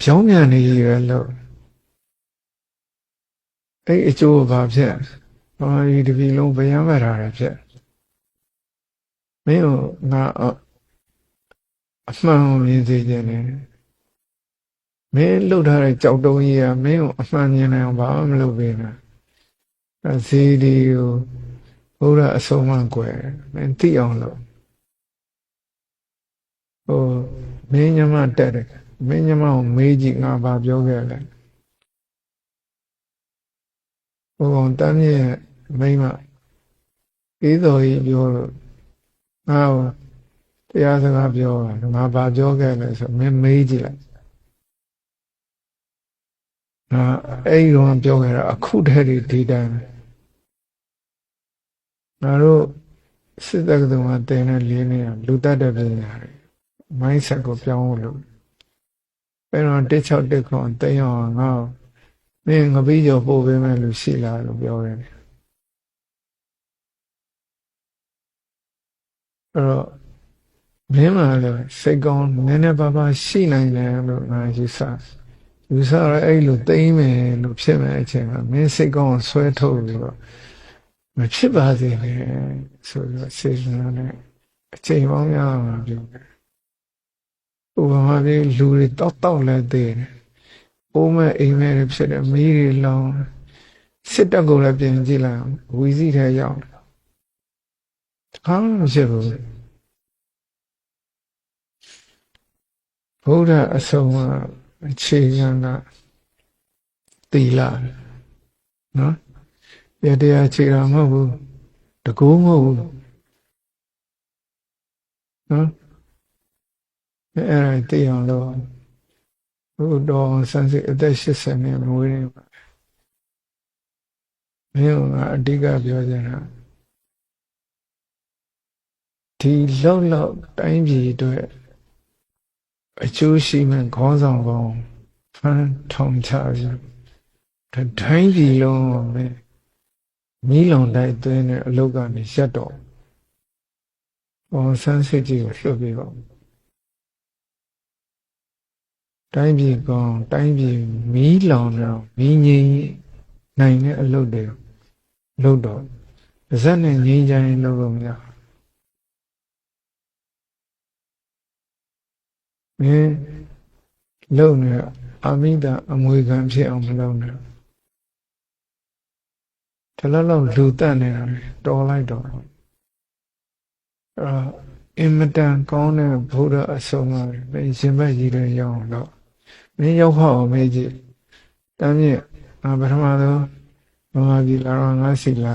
ပြောင်းပြန်နေရလို့အဲ့အကျိုးဘာဖြစ်ဘာဒီတပြီလုံးဗျမ်းမထားရဖြစ်မင်းတို့ငါအမှန်ကိုမြင်စေခြင်းနဲ့မင်းလှုပ်ထားတဲ့ကြောက်တုံးကြီးကမင်းကိုအမှန်မြင်နိုင်အောင်ဘာမှမလုပ်ပေးနဲ့ဇီဒီကိုဘုရားအဆုံးမကွယ်မင်းသိအောင်လုပ်မင်းညမတက်တယ်မင်းညမကိုမေးကြည့်ငါဘာပြောခဲ့လဲဘုံတမ်းရဲ့မိမအေးတော်ကြီးပြောလို့ငါ့ကိုတရားစကားပြောတာငါဘာပြောခဲ့လဲဆိုမင်းမေးကြည့်လိုက်ငါအဲ့ဒီတော့ပြောခဲ့တာအခုတည်းဒီတိုင်းငါတို့စစ်တပ်ကမှတင်တဲ့လေးနေလူတတ်တဲ့ပညာတွေ mindset ကိုပြောင်းလို့အဲ့တော့161ခွန်တိတ်အောင်ငါမင်းငပိကျော်ပို့ပေးမယ်လို့ရှိလားလို့ပြောတယ်အဲ့တော့မင်းမှလည်းစိတ်ကောင်းနည်းနည်းပါးပါးရှိနိုင်တယ်လို့ငါယူဆရအဲ့လိုသိမ့်မယ်လို့ဖြစ်မယ်အချိန်မှာမင်းစိတ်ကောင်းဆွဲထုတ်ပြီးတော့မဖြစ်ပါစေနဲ့ဆိုတော့စေစနာနဲ့အချိန်ပေါင်းများမှာပြောတယ်ဥပမာပြလူတွေတောက်လဲသေးတယ်အိုးမဲ့အိမ်မဲ့ဖြစ်တယ်မီးတွေလောင်စစ်တပ်ကိုလည်းပြင်ကြည့်လိုက်ဝီစီထဲရောက်အားမဖြစ်ဘူးဘုရားအဆုံးကအခြေခံကသီလနော်တရားခြေတာမဟုတ်ဘူးတကူမဟုတ်ဘူးနော်အဲ့ဒါသိအောင်လို့ဘုတော်ဆန်းစစ်အသက်80နဲ့မွေးနေပါမင်းကအဓိကပြောချင်တာဒီလောက်တိုင်းပြည်အတွက်အကျိုးရှိမဲ့ခေါင်းဆောင်ကောင်းဖန်ထောင်ချပြီးတိုင်းပြည်လုံးပဲမီးလောင်တိုက်သွင်းတဲ့အလုပ်ကနေရက်တော့ဆန်းစစ်ကြီးကိုလွှတ်ပြီးတော့တိုင်းပြည်ကောင်းတိုင်းပြည်မီးလောင်တော့မီးငြိမ်းနိုင်တဲ့အလုပ်တွေလုပ်တော့ပါဇက်နဲ့ငြိမ်းချမ်းလုပ်လို့မရမင်းလုပ်နေအာမိတအမွေခံဖြစ်အောင်မလုပ်နဲ့ဒီလောက်လူတက်နေတာတော်လိုက်တော့အင်မတန်ကောင်းတဲ့ဘုရားအဆုံးအမမင်းရှင်ဘက်ကြီးတွေရောက်တော့မင်းရောက်ဟောမေးကြည့်တမ်းမြင့်ပထမဆုံးမမကြီးလာတော့ငါစီလာ